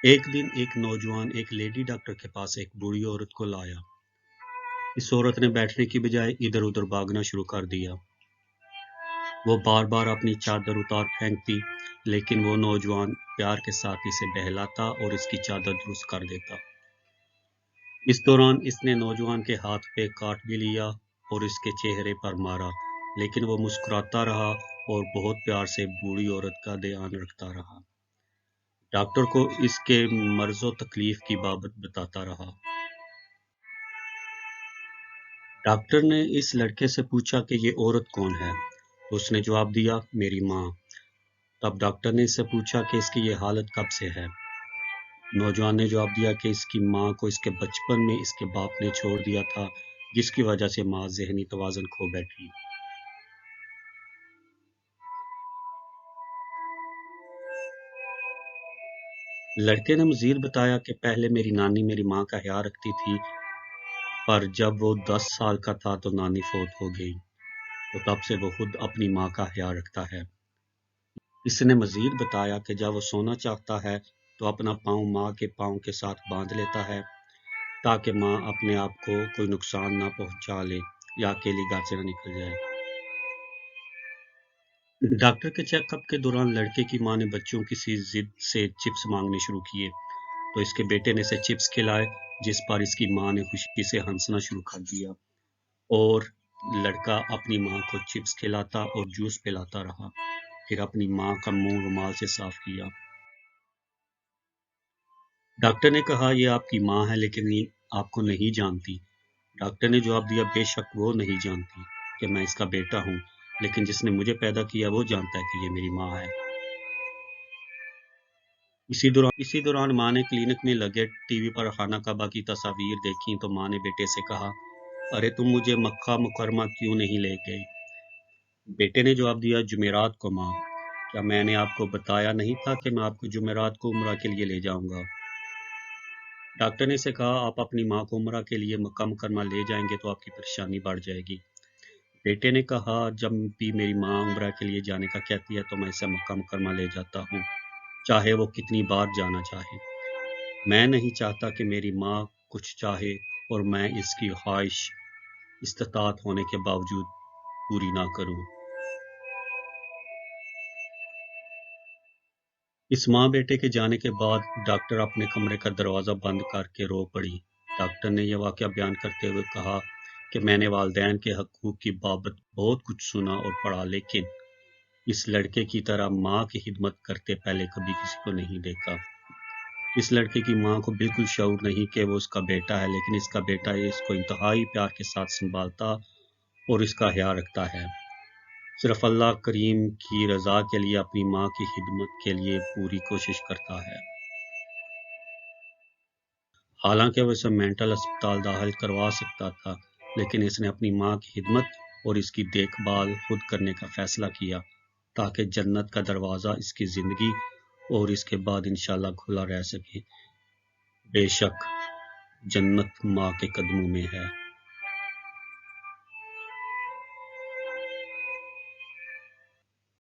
ایک دن ایک نوجوان ایک لیڈی ڈاکٹر کے پاس ایک بوڑھی عورت کو لایا۔ اس عورت نے بیٹھنے کی بجائے ادھر ادھر بھاگنا شروع کر دیا۔ وہ بار بار اپنی چادر اتار پھینکتی، لیکن وہ نوجوان پیار کے ساتھ اسے بہلاتا اور اس کی چادر درست کر دیتا۔ اس دوران اس نے نوجوان کے ہاتھ پہ کاٹ بھی لیا اور اس کے چہرے پر مارا، لیکن وہ مسکراتا رہا اور بہت پیار سے بوڑھی عورت کا دھیان رکھتا رہا۔ ڈاکٹر کو اس کے مرض و تکلیف کی بابت بتاتا رہا۔ ڈاکٹر نے اس لڑکے سے پوچھا کہ یہ عورت کون ہے، تو اس نے جواب دیا، میری ماں۔ تب ڈاکٹر نے اس سے پوچھا کہ اس کی یہ حالت کب سے ہے۔ نوجوان نے جواب دیا کہ اس کی ماں کو اس کے بچپن میں اس کے باپ نے چھوڑ دیا تھا، جس کی وجہ سے ماں ذہنی توازن کھو بیٹھی۔ لڑکے نے مزید بتایا کہ پہلے میری نانی میری ماں کا خیال رکھتی تھی، پر جب وہ 10 سال کا تھا تو نانی فوت ہو گئی، تو تب سے وہ خود اپنی ماں کا خیال رکھتا ہے۔ اس نے مزید بتایا کہ جب وہ سونا چاہتا ہے تو اپنا پاؤں ماں کے پاؤں کے ساتھ باندھ لیتا ہے، تاکہ ماں اپنے آپ کو کوئی نقصان نہ پہنچا لے یا اکیلی گھر سے نہ نکل جائے۔ ڈاکٹر کے چیک اپ کے دوران لڑکے کی ماں نے بچوں کی سی ضد سے چپس مانگنے شروع کیے، تو اس کے بیٹے نے اسے چپس کھلائے، جس پر اس کی ماں نے خوشی سے ہنسنا شروع کر دیا اور لڑکا اپنی ماں کو چپس کھلاتا اور جوس پلاتا رہا، پھر اپنی ماں کا منہ رومال سے صاف کیا۔ ڈاکٹر نے کہا، یہ آپ کی ماں ہے لیکن یہ آپ کو نہیں جانتی۔ ڈاکٹر نے جواب دیا، بے شک وہ نہیں جانتی کہ میں اس کا بیٹا ہوں، لیکن جس نے مجھے پیدا کیا وہ جانتا ہے کہ یہ میری ماں ہے۔ اسی دوران ماں نے کلینک میں لگے ٹی وی پر خانہ کعبہ کی تصاویر دیکھیں تو ماں نے بیٹے سے کہا، ارے تم مجھے مکہ مکرمہ کیوں نہیں لے گئے؟ بیٹے نے جواب دیا، جمعرات کو ماں، کیا میں نے آپ کو بتایا نہیں تھا کہ میں آپ کو جمعرات کو عمرہ کے لیے لے جاؤں گا؟ ڈاکٹر نے اسے کہا، آپ اپنی ماں کو عمرہ کے لیے مکہ مکرمہ لے جائیں گے تو آپ کی پریشانی بڑھ جائے گی۔ بیٹے نے کہا، جب بھی میری ماں عمرہ کے لیے جانے کا کہتی ہے تو میں اسے مکہ مکرمہ لے جاتا ہوں، چاہے وہ کتنی بار جانا چاہے۔ میں نہیں چاہتا کہ میری ماں کچھ چاہے اور میں اس کی خواہش استطاعت ہونے کے باوجود پوری نہ کروں۔ اس ماں بیٹے کے جانے کے بعد ڈاکٹر اپنے کمرے کا دروازہ بند کر کے رو پڑی۔ ڈاکٹر نے یہ واقعہ بیان کرتے ہوئے کہا کہ میں نے والدین کے حقوق کی بابت بہت کچھ سنا اور پڑھا، لیکن اس لڑکے کی طرح ماں کی خدمت کرتے پہلے کبھی کسی کو نہیں دیکھا۔ اس لڑکے کی ماں کو بالکل شعور نہیں کہ وہ اس کا بیٹا ہے، لیکن اس کا بیٹا اس کو انتہائی پیار کے ساتھ سنبھالتا اور اس کا خیال رکھتا ہے، صرف اللہ کریم کی رضا کے لیے اپنی ماں کی خدمت کے لیے پوری کوشش کرتا ہے۔ حالانکہ وہ اسے مینٹل اسپتال داخل کروا سکتا تھا، لیکن اس نے اپنی ماں کی خدمت اور اس کی دیکھ بھال خود کرنے کا فیصلہ کیا، تاکہ جنت کا دروازہ اس کی زندگی اور اس کے بعد انشاءاللہ کھلا رہ سکے۔ بے شک جنت ماں کے قدموں میں ہے۔